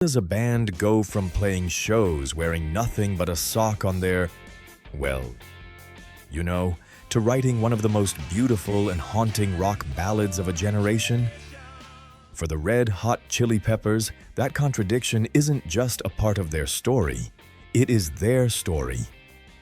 Does a band go from playing shows wearing nothing but a sock on their, well, you know, to writing one of the most beautiful and haunting rock ballads of a generation? For the Red Hot Chili Peppers, that contradiction isn't just a part of their story, it is their story.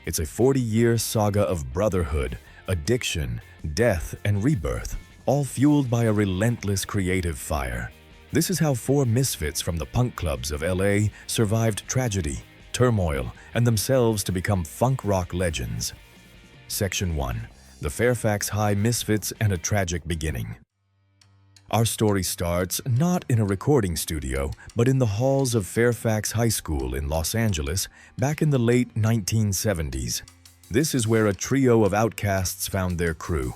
It's a 40-year saga of brotherhood, addiction, death, and rebirth, all fueled by a relentless creative fire. This is how four misfits from the punk clubs of LA survived tragedy, turmoil, and themselves to become funk rock legends. Section 1. The Fairfax High Misfits and a Tragic Beginning. Our story starts not in a recording studio, but in the halls of Fairfax High School in Los Angeles back in the late 1970s. This is where a trio of outcasts found their crew.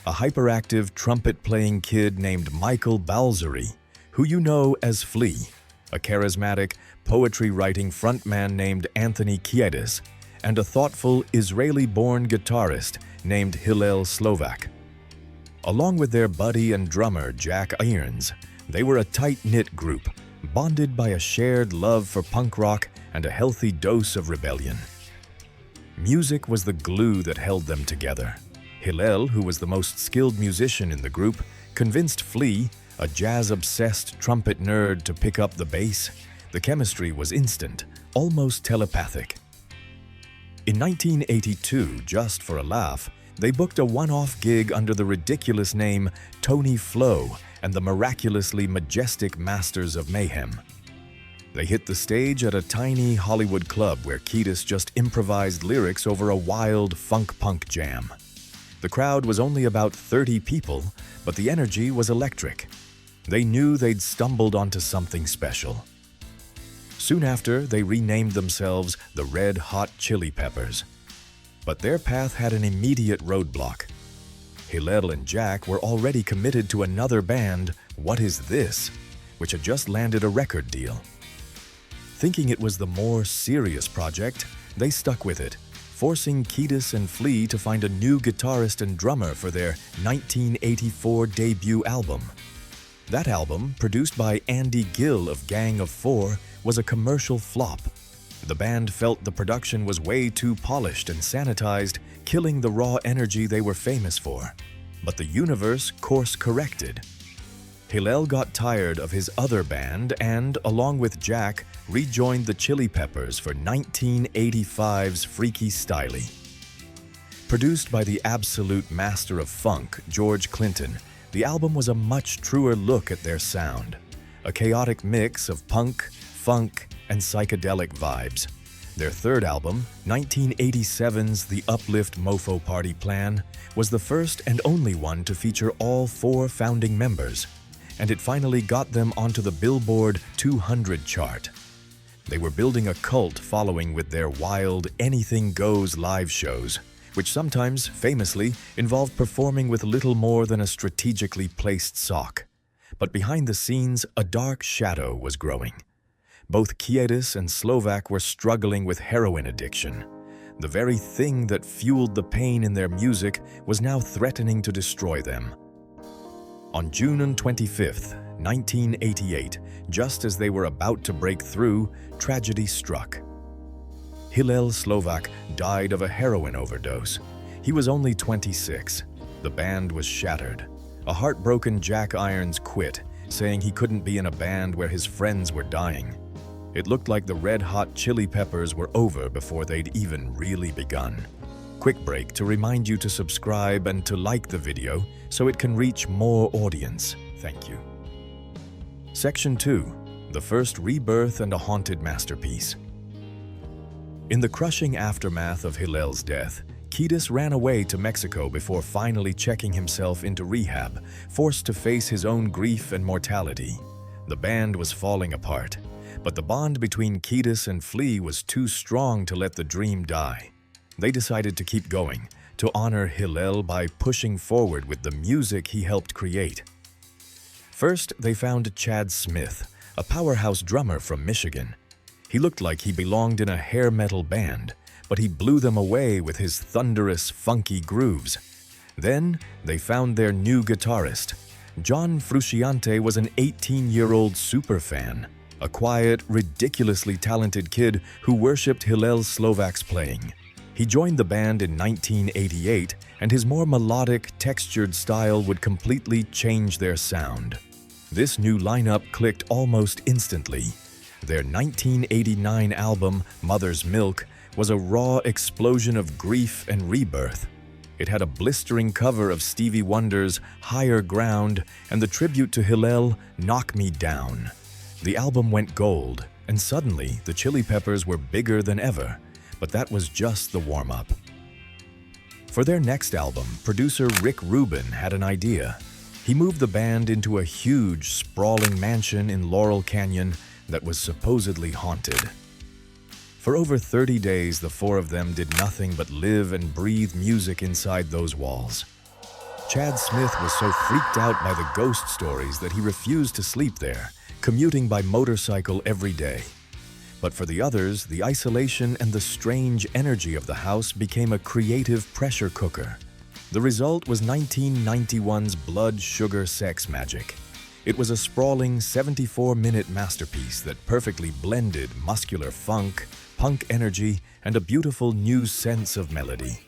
A hyperactive trumpet-playing kid named Michael Balzery, who you know as Flea, a charismatic, poetry-writing frontman named Anthony Kiedis, and a thoughtful, Israeli-born guitarist named Hillel Slovak. Along with their buddy and drummer Jack Irons, they were a tight-knit group, bonded by a shared love for punk rock and a healthy dose of rebellion. Music was the glue that held them together. Hillel, who was the most skilled musician in the group, convinced Flea, a jazz-obsessed trumpet nerd, to pick up the bass. The chemistry was instant, almost telepathic. In 1982, just for a laugh, they booked a one-off gig under the ridiculous name Tony Flo and the miraculously majestic Masters of Mayhem. They hit the stage at a tiny Hollywood club where Kiedis just improvised lyrics over a wild funk-punk jam. The crowd was only about 30 people, but the energy was electric. They knew they'd stumbled onto something special. Soon after, they renamed themselves the Red Hot Chili Peppers. But their path had an immediate roadblock. Hillel and Jack were already committed to another band, What Is This?, which had just landed a record deal. Thinking it was the more serious project, they stuck with it, forcing Kiedis and Flea to find a new guitarist and drummer for their 1984 debut album. That album, produced by Andy Gill of Gang of Four, was a commercial flop. The band felt the production was way too polished and sanitized, killing the raw energy they were famous for. But the universe course-corrected. Hillel got tired of his other band and, along with Jack, rejoined the Chili Peppers for 1985's Freaky Styley. Produced by the absolute master of funk, George Clinton, the album was a much truer look at their sound. A chaotic mix of punk, funk, and psychedelic vibes. Their third album, 1987's The Uplift Mofo Party Plan, was the first and only one to feature all four founding members, and it finally got them onto the Billboard 200 chart. They were building a cult following with their wild Anything Goes live shows, which sometimes, famously, involved performing with little more than a strategically placed sock. But behind the scenes, a dark shadow was growing. Both Kiedis and Slovak were struggling with heroin addiction. The very thing that fueled the pain in their music was now threatening to destroy them. On June 25, 1988, just as they were about to break through, tragedy struck. Hillel Slovak died of a heroin overdose. He was only 26. The band was shattered. A heartbroken Jack Irons quit, saying he couldn't be in a band where his friends were dying. It looked like the Red Hot Chili Peppers were over before they'd even really begun. Quick break to remind you to subscribe and to like the video so it can reach more audience. Thank you. Section 2. The First Rebirth and a Haunted Masterpiece. In the crushing aftermath of Hillel's death, Kiedis ran away to Mexico before finally checking himself into rehab, forced to face his own grief and mortality. The band was falling apart, but the bond between Kiedis and Flea was too strong to let the dream die. They decided to keep going, to honor Hillel by pushing forward with the music he helped create. First, they found Chad Smith, a powerhouse drummer from Michigan. He looked like he belonged in a hair metal band, but he blew them away with his thunderous, funky grooves. Then, they found their new guitarist. John Frusciante was an 18-year-old superfan. a quiet, ridiculously talented kid who worshipped Hillel Slovak's playing. He joined the band in 1988, and his more melodic, textured style would completely change their sound. This new lineup clicked almost instantly. Their 1989 album, Mother's Milk, was a raw explosion of grief and rebirth. It had a blistering cover of Stevie Wonder's Higher Ground and the tribute to Hillel, Knock Me Down. The album went gold, and suddenly the Chili Peppers were bigger than ever, but that was just the warm-up. For their next album, producer Rick Rubin had an idea. He moved the band into a huge, sprawling mansion in Laurel Canyon that was supposedly haunted. For over 30 days, the four of them did nothing but live and breathe music inside those walls. Chad Smith was so freaked out by the ghost stories that he refused to sleep there, commuting by motorcycle every day. But for the others, the isolation and the strange energy of the house became a creative pressure cooker. The result was 1991's Blood Sugar Sex Magik. It was a sprawling 74-minute masterpiece that perfectly blended muscular funk, punk energy, and a beautiful new sense of melody.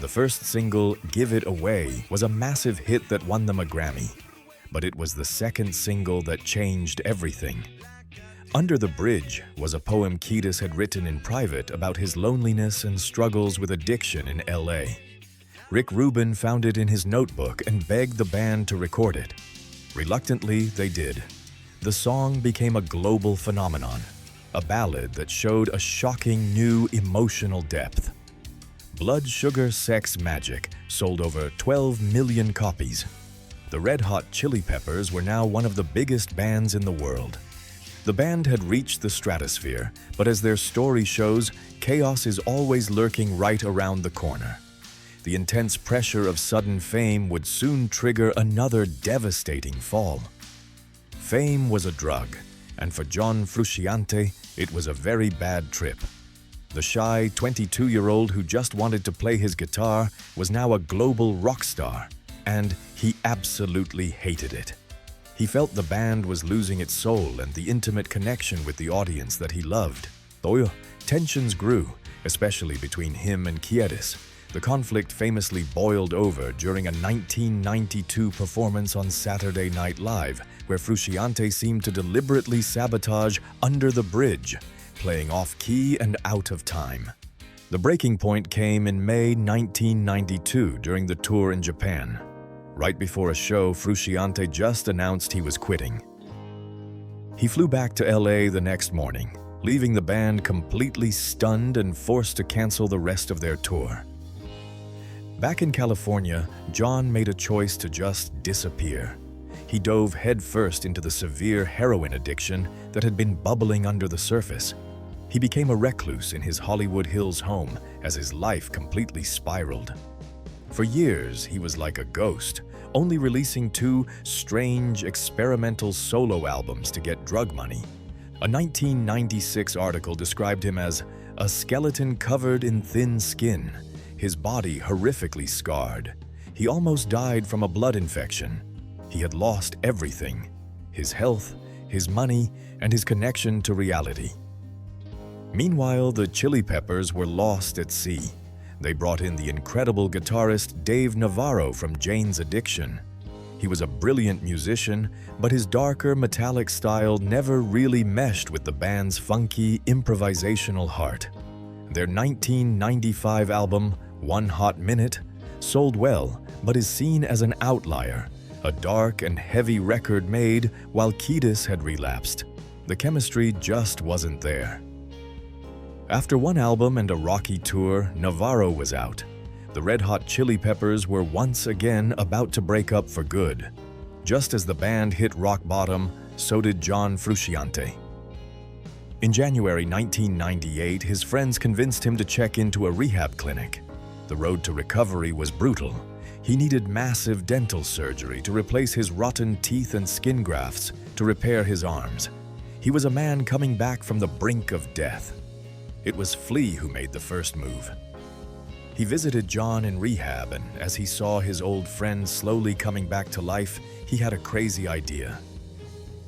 The first single, Give It Away, was a massive hit that won them a Grammy. But it was the second single that changed everything. Under the Bridge was a poem Kiedis had written in private about his loneliness and struggles with addiction in LA. Rick Rubin found it in his notebook and begged the band to record it. Reluctantly, they did. The song became a global phenomenon, a ballad that showed a shocking new emotional depth. Blood Sugar Sex Magik sold over 12 million copies. The Red Hot Chili Peppers were now one of the biggest bands in the world. The band had reached the stratosphere, but as their story shows, chaos is always lurking right around the corner. The intense pressure of sudden fame would soon trigger another devastating fall. Fame was a drug, and for John Frusciante, it was a very bad trip. The shy 22-year-old who just wanted to play his guitar was now a global rock star, and he absolutely hated it. He felt the band was losing its soul and the intimate connection with the audience that he loved. Tensions grew, especially between him and Kiedis. The conflict famously boiled over during a 1992 performance on Saturday Night Live, where Frusciante seemed to deliberately sabotage Under the Bridge, playing off-key and out of time. The breaking point came in May 1992 during the tour in Japan. Right before a show, Frusciante just announced he was quitting. He flew back to LA the next morning, leaving the band completely stunned and forced to cancel the rest of their tour. Back in California, John made a choice to just disappear. He dove headfirst into the severe heroin addiction that had been bubbling under the surface. He became a recluse in his Hollywood Hills home as his life completely spiraled. For years, he was like a ghost, only releasing 2 strange, experimental solo albums to get drug money. A 1996 article described him as a skeleton covered in thin skin, his body horrifically scarred. He almost died from a blood infection. He had lost everything: his health, his money, and his connection to reality. Meanwhile, the Chili Peppers were lost at sea. They brought in the incredible guitarist Dave Navarro from Jane's Addiction. He was a brilliant musician, but his darker, metallic style never really meshed with the band's funky, improvisational heart. Their 1995 album, One Hot Minute, sold well, but is seen as an outlier, a dark and heavy record made while Kiedis had relapsed. The chemistry just wasn't there. After one album and a rocky tour, Navarro was out. The Red Hot Chili Peppers were once again about to break up for good. Just as the band hit rock bottom, so did John Frusciante. In January 1998, his friends convinced him to check into a rehab clinic. The road to recovery was brutal. He needed massive dental surgery to replace his rotten teeth and skin grafts to repair his arms. He was a man coming back from the brink of death. It was Flea who made the first move. He visited John in rehab, and as he saw his old friend slowly coming back to life, he had a crazy idea.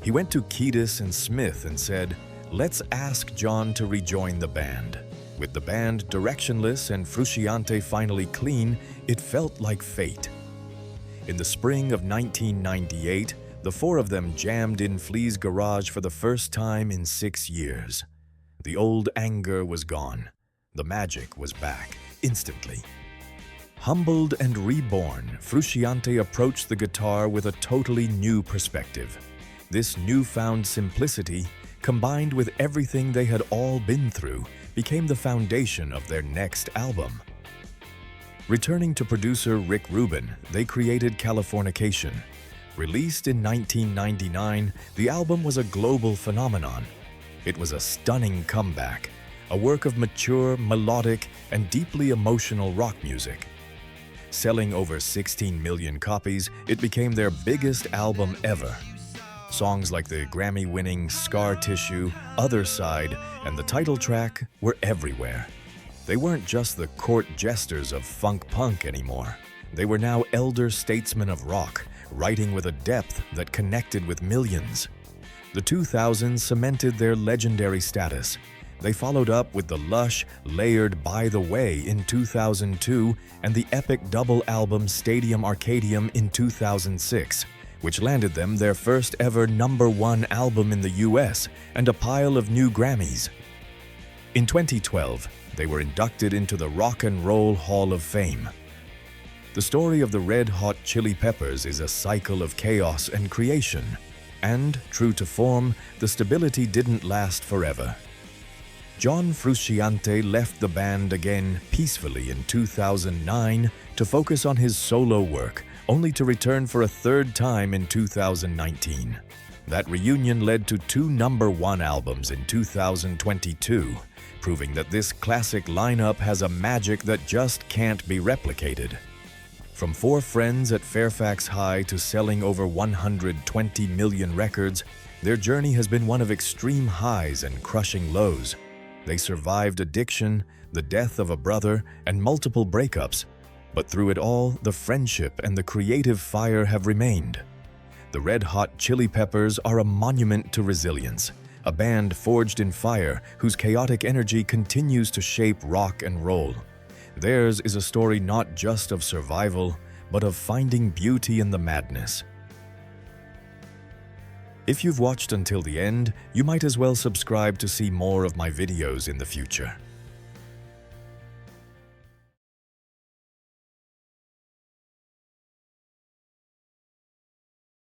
He went to Kiedis and Smith and said, "Let's ask John to rejoin the band." With the band directionless and Frusciante finally clean, it felt like fate. In the spring of 1998, the four of them jammed in Flea's garage for the first time in 6 years. The old anger was gone. The magic was back, instantly. Humbled and reborn, Frusciante approached the guitar with a totally new perspective. This newfound simplicity, combined with everything they had all been through, became the foundation of their next album. Returning to producer Rick Rubin, they created Californication. Released in 1999, the album was a global phenomenon. It was a stunning comeback, a work of mature, melodic, and deeply emotional rock music. Selling over 16 million copies, it became their biggest album ever. Songs like the Grammy-winning Scar Tissue, Other Side, and the title track were everywhere. They weren't just the court jesters of funk punk anymore. They were now elder statesmen of rock, writing with a depth that connected with millions. The 2000s cemented their legendary status. They followed up with the lush, layered By the Way in 2002 and the epic double album Stadium Arcadium in 2006, which landed them their first ever #1 album in the US and a pile of new Grammys. In 2012, they were inducted into the Rock and Roll Hall of Fame. The story of the Red Hot Chili Peppers is a cycle of chaos and creation. And, true to form, the stability didn't last forever. John Frusciante left the band again peacefully in 2009 to focus on his solo work, only to return for a third time in 2019. That reunion led to 2 #1 albums in 2022, proving that this classic lineup has a magic that just can't be replicated. From 4 friends at Fairfax High to selling over 120 million records, their journey has been one of extreme highs and crushing lows. They survived addiction, the death of a brother, and multiple breakups. But through it all, the friendship and the creative fire have remained. The Red Hot Chili Peppers are a monument to resilience, a band forged in fire whose chaotic energy continues to shape rock and roll. Theirs is a story not just of survival, but of finding beauty in the madness. If you've watched until the end, you might as well subscribe to see more of my videos in the future.